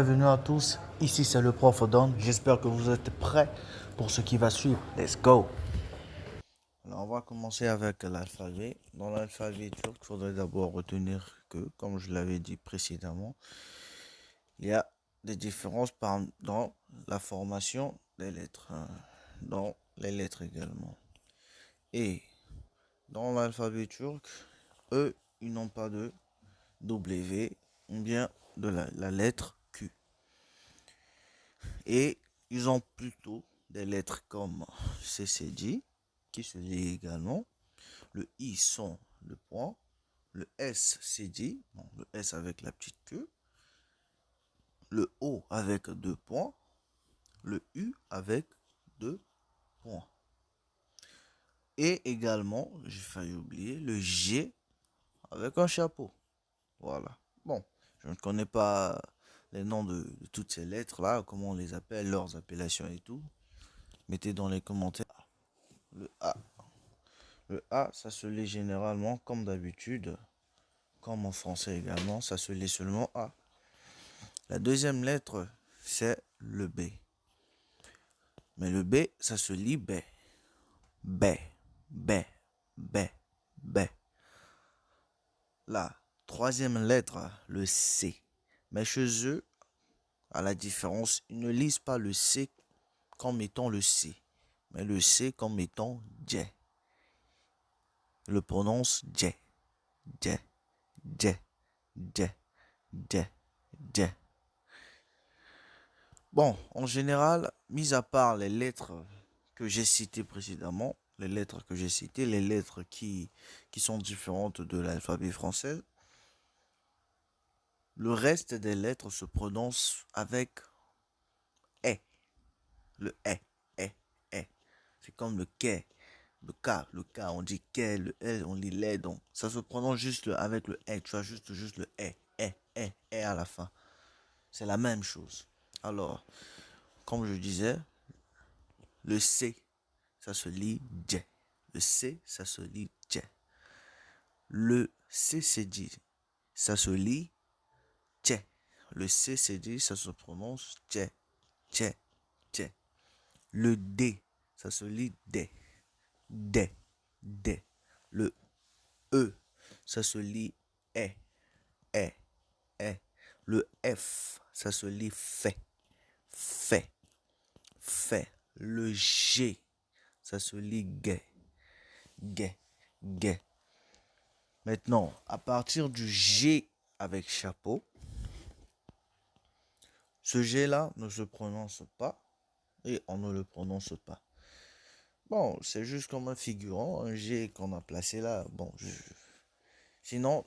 bienvenue à tous. Ici c'est le prof Don. J'espère que vous êtes prêts pour ce qui va suivre. Let's go. Alors on va commencer avec l'alphabet. Dans l'alphabet turc, il faudrait d'abord retenir que, comme je l'avais dit précédemment, il y a des différences dans la formation des lettres, dans les lettres également. Et dans l'alphabet turc, eux, ils n'ont pas de W ou bien de la lettre Q. Et ils ont plutôt des lettres comme CCD, qui se lit également, le I sans le point, le SCD, bon, le S avec la petite queue, le O avec deux points, le U avec deux points. Et également, j'ai failli oublier, le G avec un chapeau. Voilà. Bon, je ne connais pas les noms de toutes ces lettres-là, comment on les appelle, leurs appellations et tout. Mettez dans les commentaires. Le A. Le A, ça se lit généralement comme d'habitude, comme en français également, ça se lit seulement A. La deuxième lettre, c'est le B. Mais le B, ça se lit B. B, B, B, B. La troisième lettre, le C. Mais chez eux, à la différence, ils ne lisent pas le C comme étant le C, mais le C comme étant J. Ils le prononcent J, J, J, J, J, J. Bon, en général, mis à part les lettres que j'ai citées précédemment, les lettres que j'ai citées, les lettres qui sont différentes de l'alphabet français, le reste des lettres se prononce avec E. Le E, E, E. C'est comme le K, le K, on dit K, le L, on lit les, donc ça se prononce juste avec le E, tu as juste le E à la fin. C'est la même chose. Alors, comme je disais, le C, ça se lit J. Le C, ça se lit J. Le CCD, ça se lit J. Le CCD, ça se prononce J, J, J. Le D, ça se lit D, D, D. Le E, ça se lit E, E, E. Le F, ça se lit fait, fait, fait. Le G, ça se lit gay, gay, gay. Maintenant, à partir du G avec chapeau, ce G-là ne se prononce pas et on ne le prononce pas. Bon, c'est juste comme un figurant, un G qu'on a placé là. Bon, sinon,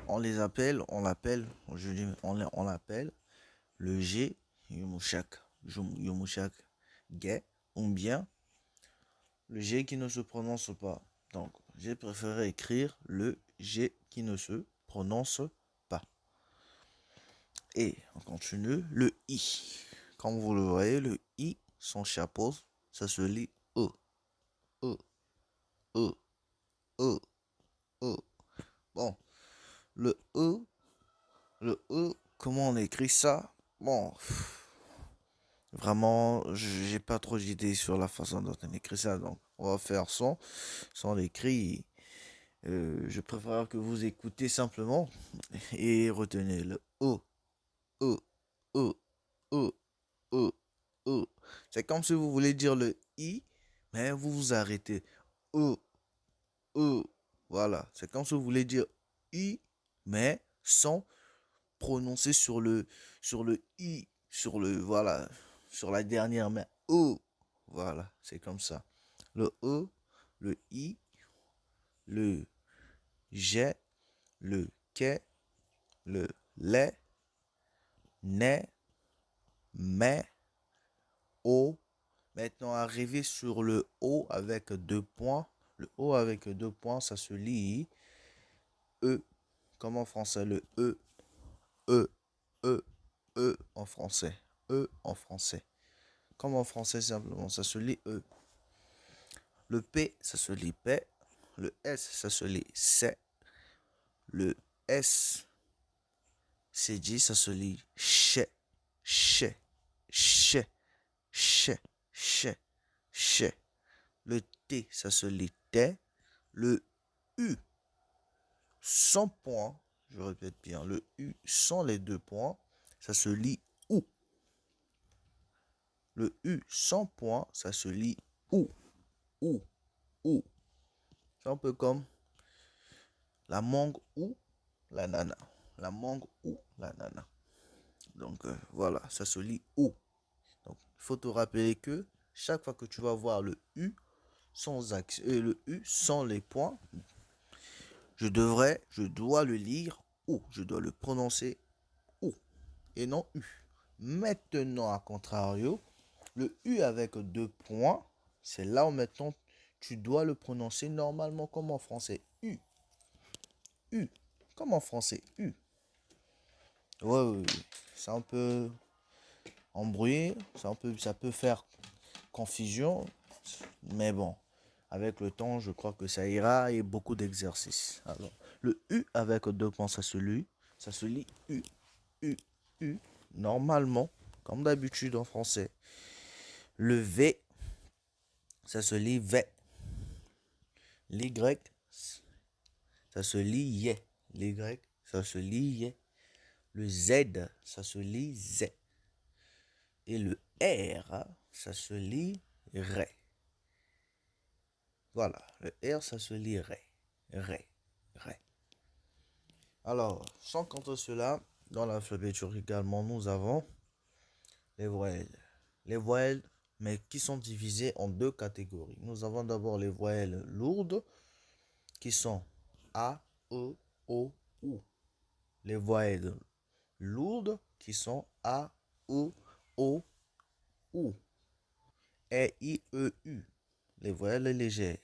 on l'appelle, on l'appelle le G Yumushak, Yumushak gay, ou bien le G qui ne se prononce pas. Donc, j'ai préféré écrire le G qui ne se prononce pas. Et on continue, le I. Comme vous le voyez, le I, son chapeau, ça se lit E, E, E, E, E. Bon, le E, comment on écrit ça? Bon, vraiment, j'ai pas trop d'idées sur la façon dont on écrit ça, donc on va faire sans l'écrit. Je préfère que vous écoutez simplement et retenez le E, E, E, E, E, E. C'est comme si vous voulez dire le I, mais vous vous arrêtez. E, E. Voilà. C'est comme si vous voulez dire I, mais sans prononcer sur le I, voilà, sur la dernière main. E. Voilà. C'est comme ça. Le E, le I, le G, le K, le lait, ne, mais, o. Maintenant, arrivé sur le O avec deux points. Le O avec deux points, ça se lit E. Comme en français, le E, E, E, E en français. E en français. Comme en français, simplement, ça se lit E. Le P, ça se lit P. Le S, ça se lit C. Le S, c'est dit, ça se lit Che. Ché, ché, ché, ché, ché. Le T, ça se lit T. Le U, sans point, je répète bien, le U sans les deux points, ça se lit OU. Le U sans point, ça se lit OU, OU, OU. C'est un peu comme la mangue ou la nana. La mangue ou la nana. Donc voilà, ça se lit OU. Donc il faut te rappeler que chaque fois que tu vas voir le U sans axe, le U sans les points, je dois le lire OU. Je dois le prononcer OU et non U. Maintenant, à contrario, le U avec deux points, c'est là où maintenant tu dois le prononcer normalement comme en français. U. U. Comme en français. U. Ouais, ouais, ouais. C'est un peu embrouillé. Ça peut faire confusion. Mais bon, avec le temps, je crois que ça ira et beaucoup d'exercices. Alors, le U avec deux points, ça se lit U. U. U. Normalement, comme d'habitude en français. Le V, ça se lit V. L'Y, ça se lit Y. L'Y, ça se lit Y. Le Z, ça se lit Z. Et le R, ça se lit Ré. Voilà, le R, ça se lit Ré. Ré. Ré. Alors, sans compter cela, dans l'alphabéture également, nous avons les voyelles. Les voyelles, mais qui sont divisées en deux catégories. Nous avons d'abord les voyelles lourdes, qui sont A, E, O, U. Les voyelles lourdes, qui sont A, E, O, U. E, I, E, U. Les voyelles légères.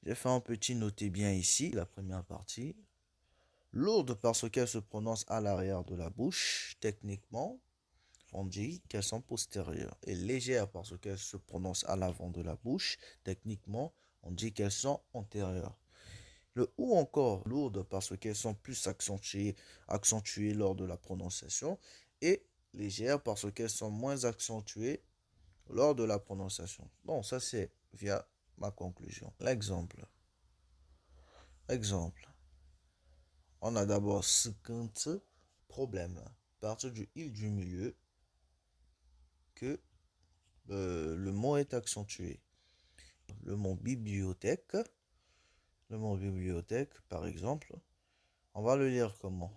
J'ai fait un petit noté bien ici, la première partie. Lourde parce qu'elle se prononce à l'arrière de la bouche. Techniquement, on dit qu'elles sont postérieures. Et légère parce qu'elles se prononcent à l'avant de la bouche. Techniquement, on dit qu'elles sont antérieures. Le ou encore lourde parce qu'elles sont plus accentuées lors de la prononciation. Et légère parce qu'elles sont moins accentuées lors de la prononciation. Bon, ça c'est via ma conclusion. L'exemple. Exemple. On a d'abord 50 problèmes. À partir du il du milieu que le mot est accentué. Le mot bibliothèque. Le mot bibliothèque, par exemple, on va le lire comment?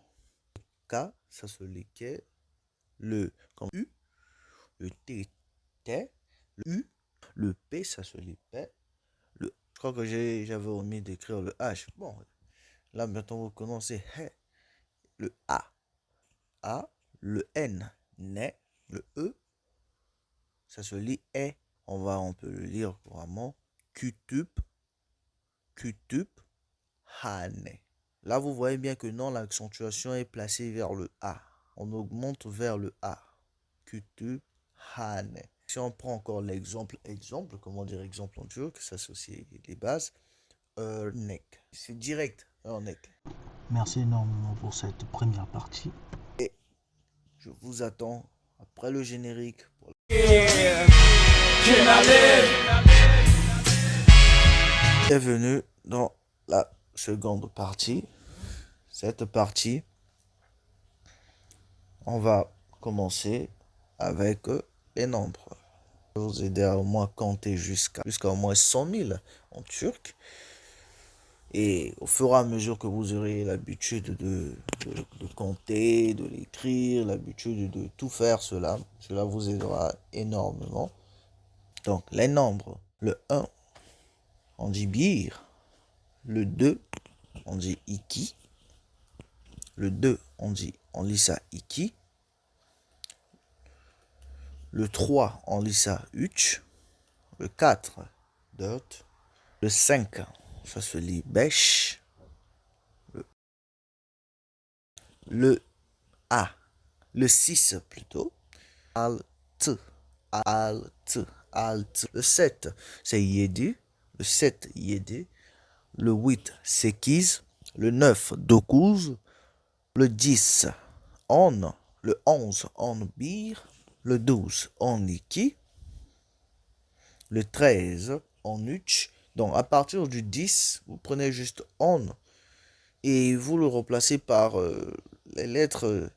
K, ça se lit K. Le comme U. Le T, T. Le U. Le P, ça se lit P. Je crois que j'avais omis d'écrire le H. Bon, là maintenant vous connaissez. Le A. A. Le N. Ne. Le E. Ça se lit E. On peut le lire couramment. Q-tube. Q-tube. Hane. Là, vous voyez bien que non, l'accentuation est placée vers le A. On augmente vers le A. Q-tube. Hane. Si on prend encore l'exemple, comment dire exemple en turc, ça c'est aussi les bases. Örnek. C'est direct, örnek. Merci énormément pour cette première partie. Et je vous attends après le générique. Bienvenue dans la seconde partie. Cette partie, on va commencer avec les nombres. Je vais vous aider à au moins compter jusqu'à au moins 100 000 en turc. Et au fur et à mesure que vous aurez l'habitude de compter, de l'écrire, l'habitude de tout faire cela vous aidera énormément. Donc les nombres, le 1, on dit bir, le 2, on dit iki, le 2, on lit ça iki, le 3, on lit ça uch, le 4, dot, le 5, ça se lit besh, le A, le 6 plutôt, alt, alt, alt. Le 7, c'est yedi, le 7, yedi. Le 8, sekiz. Le 9, dokuz. Le 10, on. Le 11, on bir. Le 12, on iki. Le 13, on uch. Donc, à partir du 10, vous prenez juste on et vous le remplacez par les lettres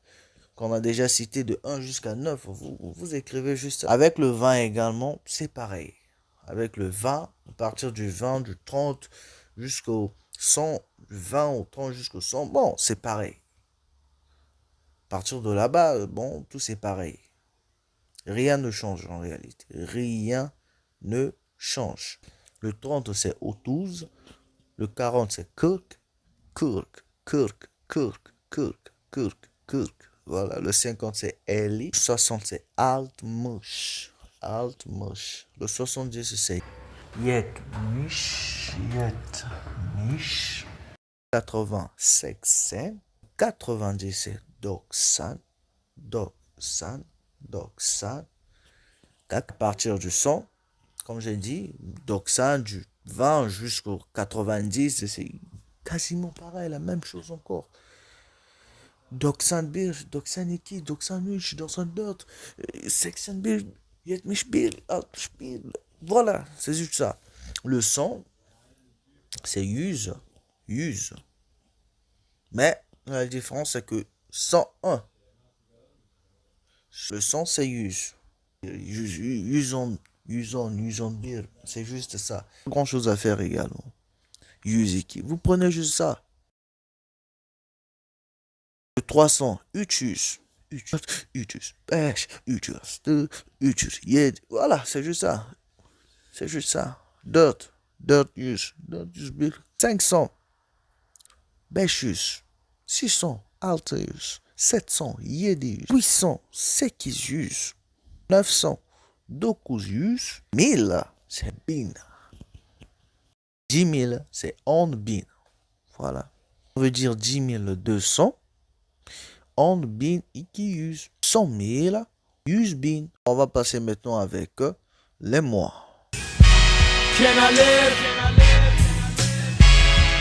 qu'on a déjà citées de 1 jusqu'à 9. Vous écrivez juste. Avec le 20 également, c'est pareil. Avec le 20, à partir du 20, du 30 jusqu'au 100, du 20 au 30 jusqu'au 100, bon, c'est pareil. À partir de là-bas, bon, tout c'est pareil. Rien ne change en réalité. Rien ne change. Le 30, c'est Otuz. Le 40, c'est Kirk. Kirk, Kirk, Kirk, Kirk, Kirk, Kirk. Voilà. Le 50, c'est Eli. Le 60, c'est Altmush. Altmush. Le 70, c'est Yetmush. Yetmush. 80, Sexen. 90, c'est Doksan. Doksan. Doksan. À partir du 100, comme j'ai dit, Doksan, du 20 jusqu'au 90, c'est quasiment pareil, la même chose encore. Doksan bir, doksan iki, doksan üç, doksan dört, 81, 71, 61. Voilà, c'est juste ça. Le 100, c'est use, use. Mais la différence, c'est que 101, le 100, c'est use. Use on bir, c'est juste ça. Grand chose à faire également. Yuziki. Vous prenez juste ça. Le 300, Utus. Utus. Pêche. Utus. Utus. Yed. Voilà, c'est juste ça. C'est juste ça. Dirt. Dirt use. Dirt use bill. 500. Bechus. 600. Alteus. 700. Yedius. 800. Sekisius. 900. Dokusius. 1000. C'est bin. 10 000, c'est on bin. Voilà. On veut dire 10 200. On bin iki use. 100 000 use bin. On va passer maintenant avec les mois.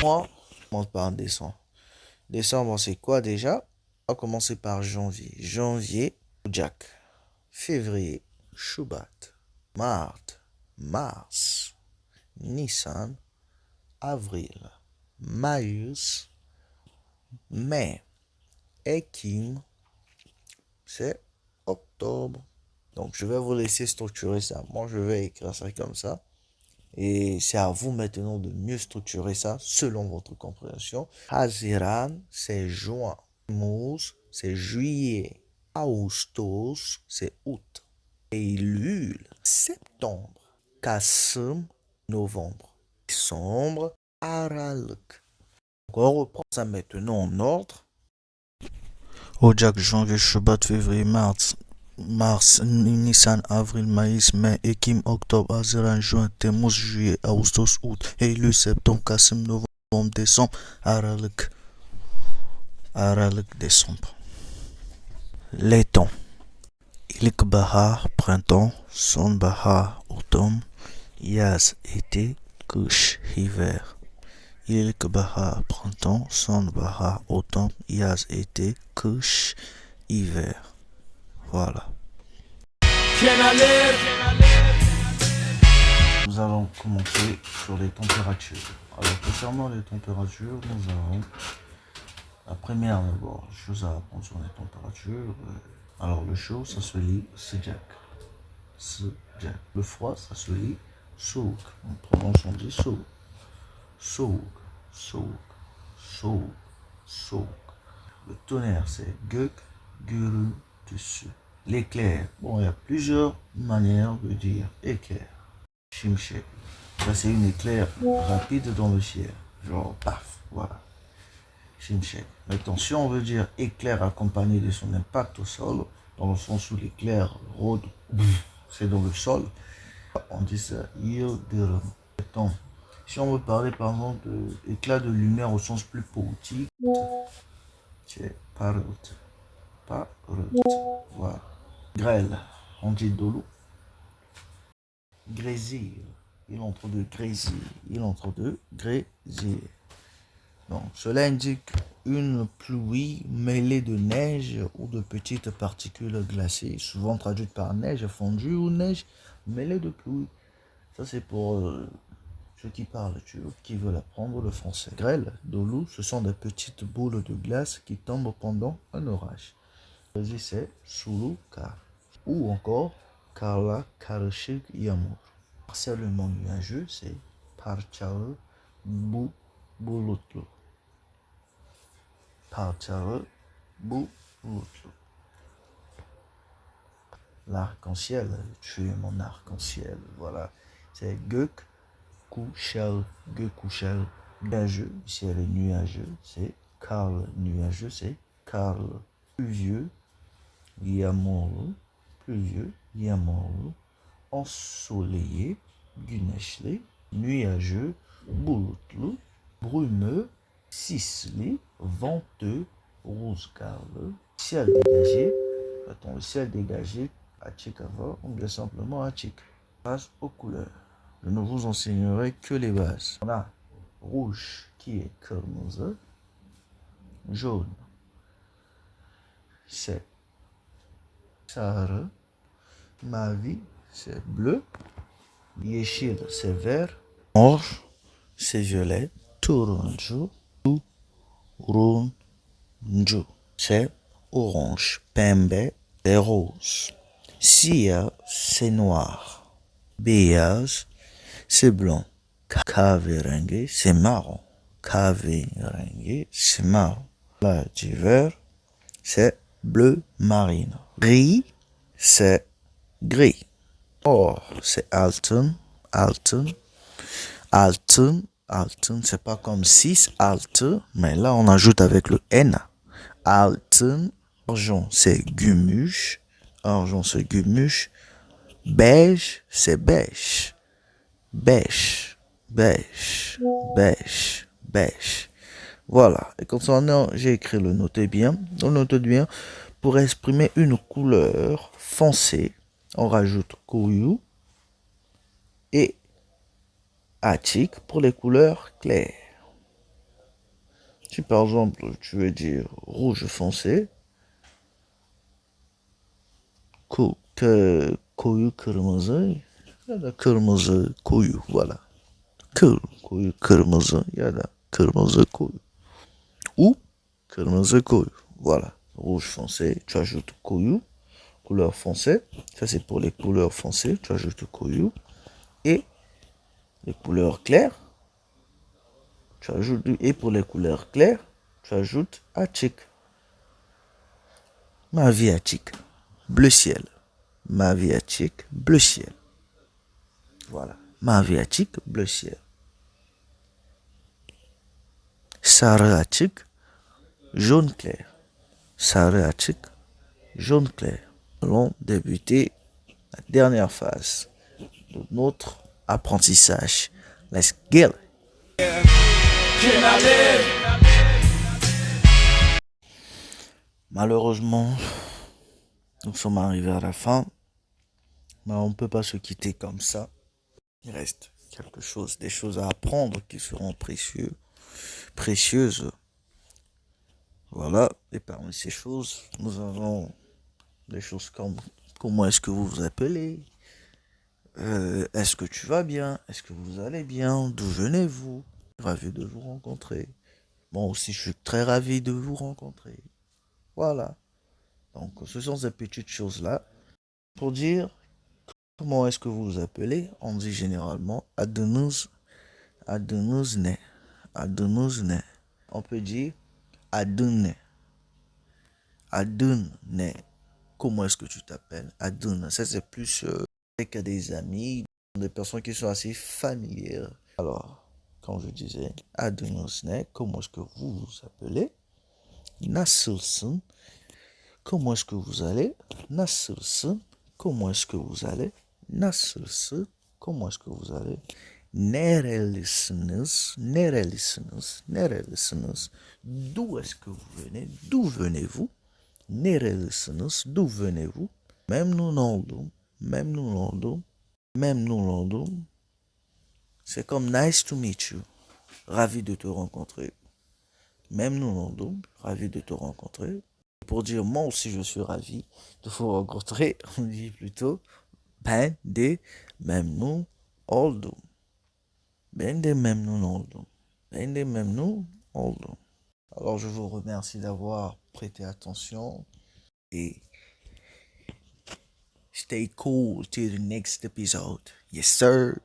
Mois, on commence par décembre. Décembre, c'est quoi déjà? On va commencer par janvier. Janvier, Jack. Février, Shubat. Mars. Nissan. Avril, Maïus, mai, Ekim, c'est octobre. Donc, je vais vous laisser structurer ça. Moi, je vais écrire ça comme ça. Et c'est à vous maintenant de mieux structurer ça selon votre compréhension. Haziran, c'est juin. Mous, c'est juillet. Augustus, c'est août. Elul, septembre. Kassim, novembre. Décembre, Aralık. On reprend ça maintenant en ordre. Ocak, janvier, Şubat, février, mars, Nisan, avril, maïs, mai, Ekim, octobre, Haziran, juin, Temmuz, juillet, Ağustos, août, Eylül, septembre, Kasım, novembre, décembre, Aralık. Aralık, décembre. Les temps. İlkbahar, printemps, sonbahar, automne, yaz, été, kış, hiver. İlkbahar, printemps, sonbahar, automne, yaz, été, kış, hiver. Voilà. Nous allons commencer sur les températures. Alors, concernant les températures, nous avons la première d'abord, chose à apprendre sur les températures. Alors, le chaud, ça se lit sıcak. Sıcak. Le froid, ça se lit soğuk. En prononce, on dit soğuk. Soğuk. Soğuk. Soğuk. Soğuk. Le tonnerre, c'est gök, gürültüsü. L'éclair, bon, il y a plusieurs manières de dire éclair. Şimşek. Ça, c'est une éclair rapide dans le ciel. Genre, paf, voilà. Şimşek. Maintenant, si on veut dire éclair accompagné de son impact au sol, dans le sens où l'éclair rôde, c'est dans le sol, on dit ça, yıldırım. Maintenant, si on veut parler par exemple d'éclat de lumière au sens plus poétique, c'est parıltı. Parıltı. Voilà. Grêle, on dit dolu. Grésir, il est en train de grésir, il est en train de grésir. Donc, cela indique une pluie mêlée de neige ou de petites particules glacées, souvent traduites par neige fondue ou neige mêlée de pluie. Ça, c'est pour ceux qui parlent turc, qui veulent apprendre le français. Grêle, dolu, ce sont des petites boules de glace qui tombent pendant un orage. C'est sulu kar. Ou encore karla karışık yağmur. Partiellement nuageux, c'est parçalı bulutlu. Parçalı bulutlu. L'arc-en-ciel, tu es mon arc-en-ciel, voilà. C'est gök kuşağı, gök kuşağı. Nuageux, ciel est nuageux, c'est karlı. Nuageux, c'est karlı. Pluvieux, yağmurlu. Pluvieux, yağmurlu. Ensoleillé, güneşli. Nuageux, bulutlu. Brumeux, sisli. Venteux, rüzgarlı. Ciel dégagé. Attends, le ciel dégagé, açık hava, ou bien simplement açık. Passe aux couleurs. Je ne vous enseignerai que les bases. On a rouge qui est kırmızı. Jaune, c'est sarı. Mavi, c'est bleu. Yeşil, c'est vert. Or, c'est violet. Turuncu, turuncu, c'est orange. Pembe, c'est rose. Siyah, c'est noir. Beyaz, c'est blanc. Kahverengi, c'est marron. Kahverengi, c'est marron. Là, du vert, c'est bleu marine. Gris, c'est gris. Or, c'est altın. Altın. Altın. Altın, c'est pas comme 6 altı, mais là on ajoute avec le N. Altın. Argent, c'est gümüş. Argent, c'est gümüş. Beige, c'est beige. Beige, beige, beige, beige. Voilà. Et concernant, j'ai écrit le notez bien. On note bien. Pour exprimer une couleur foncée, on rajoute koyu et açık pour les couleurs claires. Si par exemple tu veux dire rouge foncé, koyu kırmızı ya da kırmızı koyu, voilà. Koyu kırmızı ya da kırmızı koyu. Ou kırmızı koyu, voilà. Rouge foncé, tu ajoutes koyu. Couleur foncée, ça c'est pour les couleurs foncées, tu ajoutes koyu. Et les couleurs claires, tu ajoutes, et pour les couleurs claires, tu ajoutes açık. Mavi açık, bleu ciel. Mavi açık, bleu ciel. Voilà. Mavi açık, bleu ciel. Sarı açık, jaune clair. Sarı açık, jaune clair. Nous allons débuter la dernière phase de notre apprentissage. Let's get it. Malheureusement, nous sommes arrivés à la fin, mais on ne peut pas se quitter comme ça. Il reste quelque chose, des choses à apprendre qui seront précieuses. Voilà, et parmi ces choses, nous avons des choses comme comment est-ce que vous vous appelez, est-ce que tu vas bien, est-ce que vous allez bien, d'où venez-vous, ravi de vous rencontrer. Moi aussi, je suis très ravi de vous rencontrer. Voilà. Donc, ce sont ces petites choses-là. Pour dire comment est-ce que vous vous appelez, on dit généralement adınız ne. Adınız ne. On peut dire adın ne. Adın ne. Comment est-ce que tu t'appelles? Adın. Ça, c'est plus avec des amis, des personnes qui sont assez familières. Alors, comme je disais, adınız ne. Comment est-ce que vous vous appelez? Nasılsın? Comment est-ce que vous allez? Nasılsın? Comment est-ce que vous allez? Nasılsın? Comment est-ce que vous allez? Nerelisiniz? Nerelisiniz? Nerelisiniz? D'où est-ce que vous venez? D'où venez-vous? Nerelisiniz? D'où venez-vous? Memnun oldum. Memnun oldum. Memnun oldum. C'est comme nice to meet you. Ravi de te rencontrer. même nous oldum, ravi de te rencontrer. Pour dire moi aussi je suis ravi de vous rencontrer, on dit plutôt ben de même nous oldum. Ben de même nous oldum. Ben de même nous oldum. Alors je vous remercie d'avoir prêté attention et stay cool till the next episode. Yes sir.